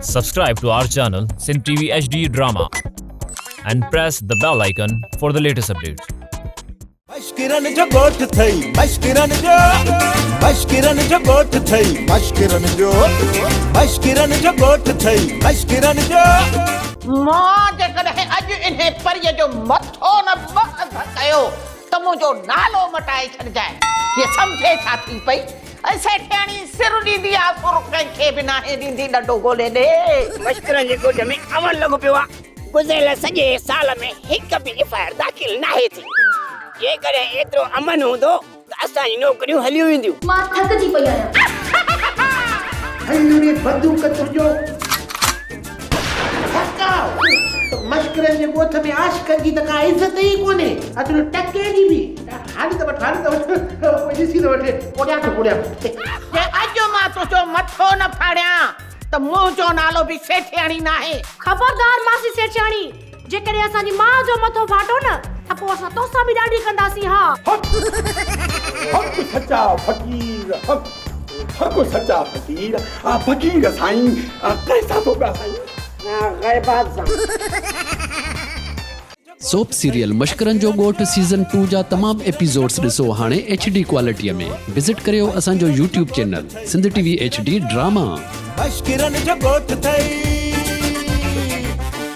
Subscribe to our channel Sindh TV HD Drama and press the bell icon for the latest updates. मशकिरन जो गोठ थई मशकिरन जो गोठ थई मशकिरन जो गोठ थई मशकिरन जो मां जेकॾहिं अॼु इन्हे परीअ जो मथो न बंदि कयो त मुंहिंजो नालो मटाए छॾिजांइ। हीअ सम्झे छा थी पई? सेठियाणी सिर ॾींदी आहे सुर कंहिंखे बि नाहे ॾींदी ॾंडो ॻोल्हे ॾे। मशकिरन जे ॻोठ में अमन लॻो पियो आहे। गुज़िरियल सॼे साल में हिक बि एफआईआर दाख़िल नाहे थी। जेकॾहिं एतिरो अमन हूंदो त असांजी नौकरियूं हलियूं वेंदियूं। मां थकिजी पई आहियां। हल्लूरी बंदूक तुंहिंजो मशकिरन जे ॻोठ में आशिक़नि जी त का इज़त ई कोन्हे। अॼु टके जी बि हाली त वठ कोई ॾिसी त वठे पोड़िया अॼु मां तुंहिंजो मथो न फाड़ियां त मुंहिंजो नालो बि सेठियाणी नाहे। खबरदार मासी सेठियाणी, जेकॾहिं असांजी मां जो मथो फाटो न त पोइ असां तोसां बि ॾाढी कंदासीं। हा हक़ सच्चा फ़कीर हक़ सच्चा फ़कीर फ़कीर साईं कैसा तो पिया साईं ग़ैबात सां सोप सीरियल मशकिरन जो ॻोठ सीज़न 2 जा तमाम एपिसोड्स ॾिसो हाणे HD क्वालिटीअ में। विज़िट करियो असांजो YouTube channel Sindh TV HD drama. मशकिरन जो गोठ थई